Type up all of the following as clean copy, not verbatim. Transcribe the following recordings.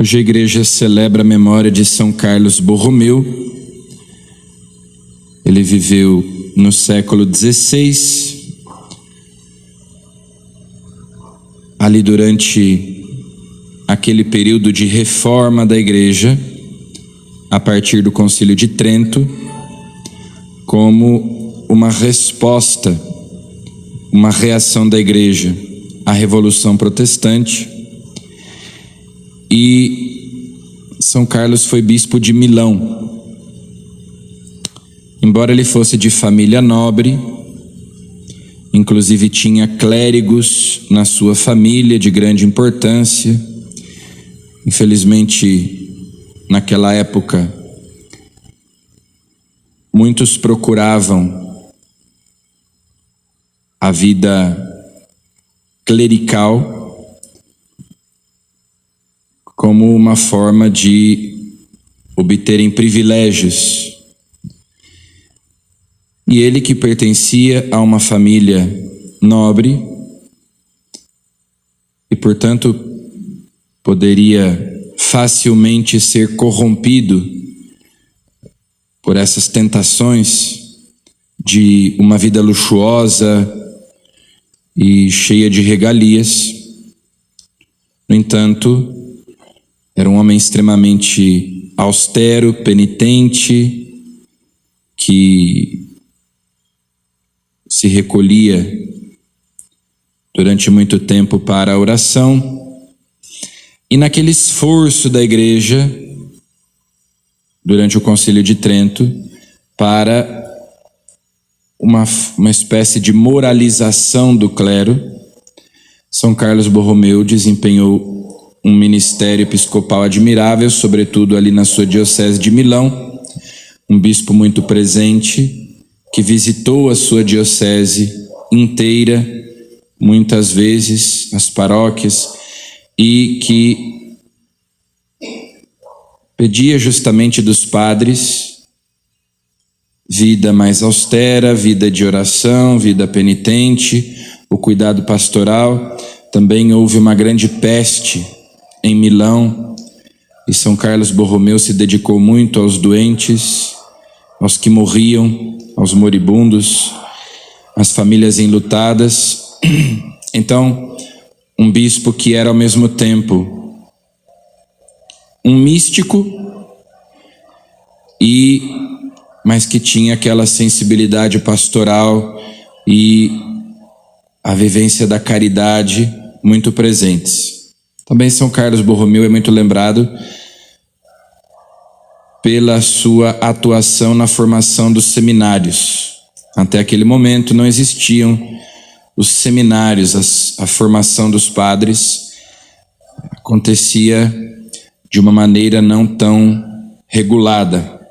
Hoje a igreja celebra a memória de São Carlos Borromeu. Ele viveu no século XVI, ali durante aquele período de reforma da igreja, a partir do Concílio de Trento, como uma resposta, uma reação da igreja à Revolução Protestante. E São Carlos foi bispo de Milão. Embora ele fosse de família nobre, inclusive tinha clérigos na sua família de grande importância. Infelizmente, naquela época, muitos procuravam a vida clerical como uma forma de obterem privilégios. E ele, que pertencia a uma família nobre e, portanto, poderia facilmente ser corrompido por essas tentações de uma vida luxuosa e cheia de regalias. No entanto, era um homem extremamente austero, penitente, que se recolhia durante muito tempo para a oração. E naquele esforço da igreja, durante o Concílio de Trento, para uma espécie de moralização do clero, São Carlos Borromeu desempenhou um ministério episcopal admirável, sobretudo ali na sua diocese de Milão, um bispo muito presente, que visitou a sua diocese inteira, muitas vezes, as paróquias, e que pedia justamente dos padres vida mais austera, vida de oração, vida penitente, o cuidado pastoral. Também houve uma grande peste em Milão, e São Carlos Borromeu se dedicou muito aos doentes, aos que morriam, aos moribundos, às famílias enlutadas. Então, um bispo que era ao mesmo tempo um místico, mas que tinha aquela sensibilidade pastoral e a vivência da caridade muito presentes. Também São Carlos Borromeu é muito lembrado pela sua atuação na formação dos seminários. Até aquele momento não existiam os seminários, a formação dos padres acontecia de uma maneira não tão regulada.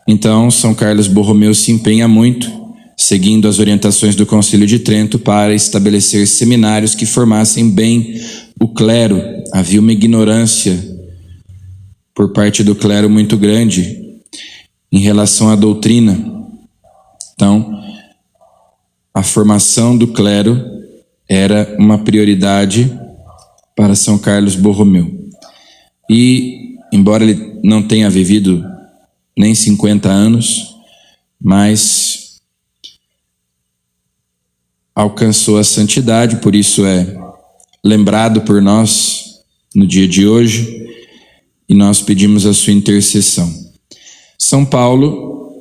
Então, São Carlos Borromeu se empenha muito, seguindo as orientações do Concílio de Trento, para estabelecer seminários que formassem bem o clero. Havia uma ignorância por parte do clero muito grande em relação à doutrina. Então, a formação do clero era uma prioridade para São Carlos Borromeu. E, embora ele não tenha vivido nem 50 anos, mas alcançou a santidade, por isso é lembrado por nós no dia de hoje, e nós pedimos a sua intercessão. São Paulo,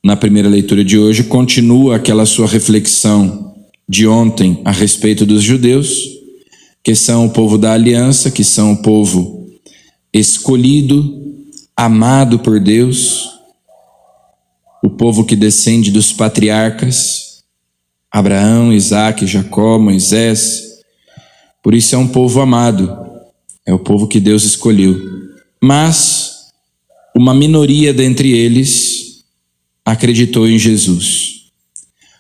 na primeira leitura de hoje, continua aquela sua reflexão de ontem a respeito dos judeus, que são o povo da aliança, que são o povo escolhido, amado por Deus, o povo que descende dos patriarcas, Abraão, Isaque, Jacó, Moisés. Por isso é um povo amado, é o povo que Deus escolheu. Mas uma minoria dentre eles acreditou em Jesus.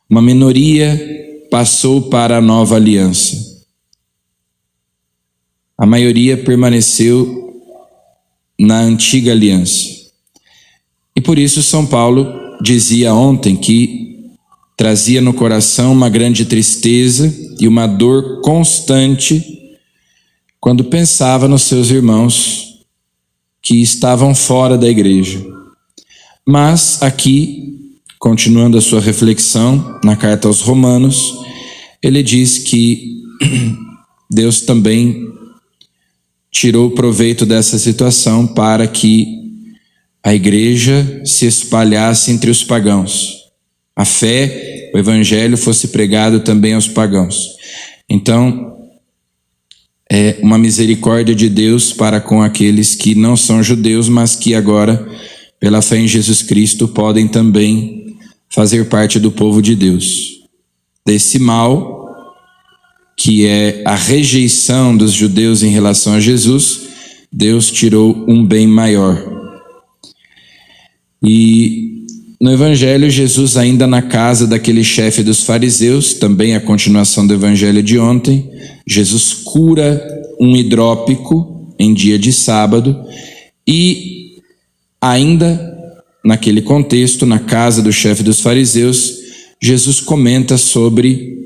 Uma minoria passou para a nova aliança. A maioria permaneceu na antiga aliança. E por isso São Paulo dizia ontem que trazia no coração uma grande tristeza e uma dor constante quando pensava nos seus irmãos que estavam fora da igreja. Mas aqui, continuando a sua reflexão na carta aos Romanos, ele diz que Deus também tirou proveito dessa situação para que a igreja se espalhasse entre os pagãos. A fé, o evangelho fosse pregado também aos pagãos. Então, é uma misericórdia de Deus para com aqueles que não são judeus, mas que agora, pela fé em Jesus Cristo, podem também fazer parte do povo de Deus. Desse mal, que é a rejeição dos judeus em relação a Jesus, Deus tirou um bem maior. E no Evangelho, Jesus ainda na casa daquele chefe dos fariseus, também a continuação do Evangelho de ontem, Jesus cura um hidrópico em dia de sábado e ainda naquele contexto, na casa do chefe dos fariseus, Jesus comenta sobre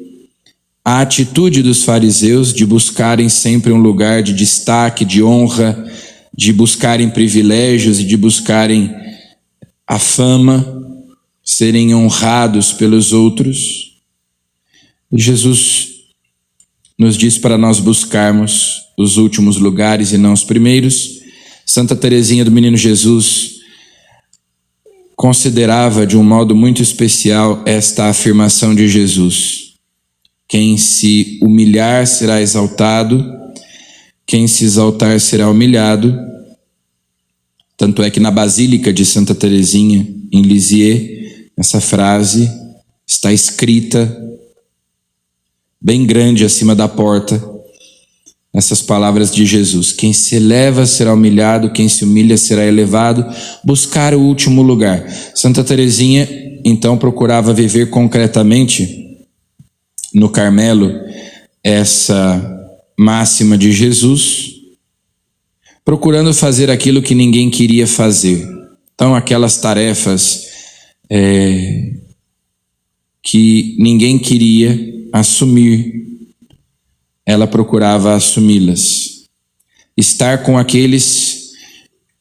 a atitude dos fariseus de buscarem sempre um lugar de destaque, de honra, de buscarem privilégios e de buscarem a fama, serem honrados pelos outros. E Jesus nos diz para nós buscarmos os últimos lugares e não os primeiros. Santa Teresinha do Menino Jesus considerava de um modo muito especial esta afirmação de Jesus: quem se humilhar será exaltado, quem se exaltar será humilhado. Tanto é que na Basílica de Santa Teresinha, em Lisieux, essa frase está escrita bem grande acima da porta, essas palavras de Jesus: quem se eleva será humilhado, quem se humilha será elevado, buscar o último lugar. Santa Teresinha, então, procurava viver concretamente no Carmelo essa máxima de Jesus, procurando fazer aquilo que ninguém queria fazer. Então, aquelas tarefas que ninguém queria assumir, ela procurava assumi-las. Estar com aqueles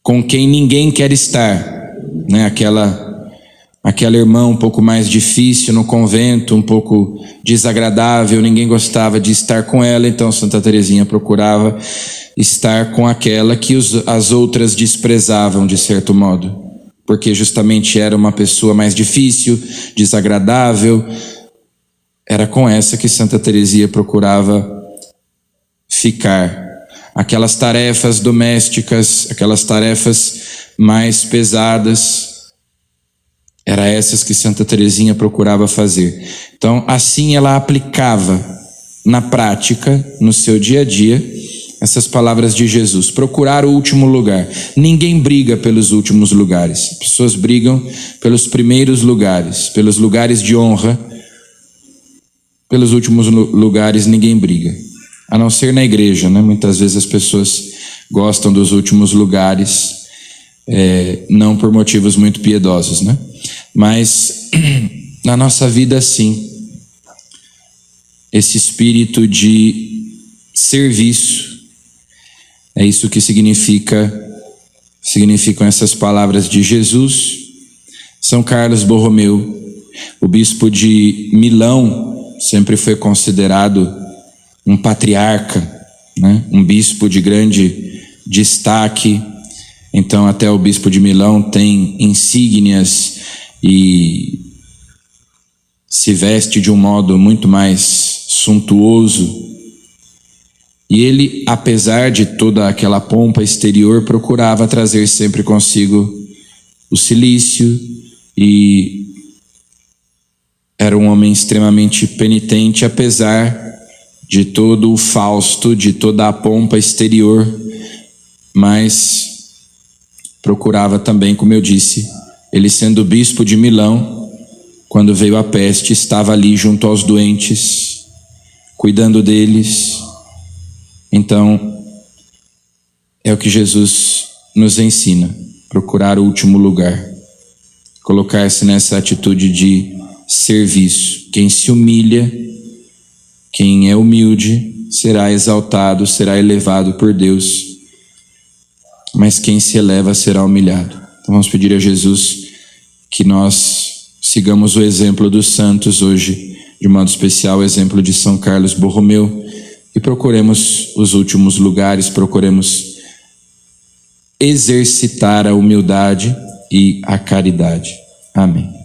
com quem ninguém quer estar, né? Aquela irmã um pouco mais difícil no convento, um pouco desagradável, ninguém gostava de estar com ela, então Santa Teresinha procurava estar com aquela que as outras desprezavam de certo modo, porque justamente era uma pessoa mais difícil, desagradável. Era com essa que Santa Teresinha procurava ficar. Aquelas tarefas domésticas, aquelas tarefas mais pesadas, era essas que Santa Teresinha procurava fazer. Então, assim ela aplicava na prática, no seu dia a dia, essas palavras de Jesus: procurar o último lugar. Ninguém briga pelos últimos lugares. As pessoas brigam pelos primeiros lugares, pelos lugares de honra. Pelos últimos lugares ninguém briga, a não ser na igreja, né? Muitas vezes as pessoas gostam dos últimos lugares, não por motivos muito piedosos, né? Mas na nossa vida, sim, esse espírito de serviço, é isso que significam essas palavras de Jesus. São Carlos Borromeu, o bispo de Milão, sempre foi considerado um patriarca, né? Um bispo de grande destaque. Então até o bispo de Milão tem insígnias e se veste de um modo muito mais suntuoso. E ele, apesar de toda aquela pompa exterior, procurava trazer sempre consigo o cilício e era um homem extremamente penitente, apesar de todo o fausto, de toda a pompa exterior, mas procurava também, como eu disse, ele sendo bispo de Milão, quando veio a peste, estava ali junto aos doentes, cuidando deles. Então, é o que Jesus nos ensina: procurar o último lugar, colocar-se nessa atitude de serviço. Quem se humilha, quem é humilde, será exaltado, será elevado por Deus, mas quem se eleva será humilhado. Então vamos pedir a Jesus que nós sigamos o exemplo dos santos hoje, de modo especial o exemplo de São Carlos Borromeu, e procuremos os últimos lugares, procuremos exercitar a humildade e a caridade. Amém.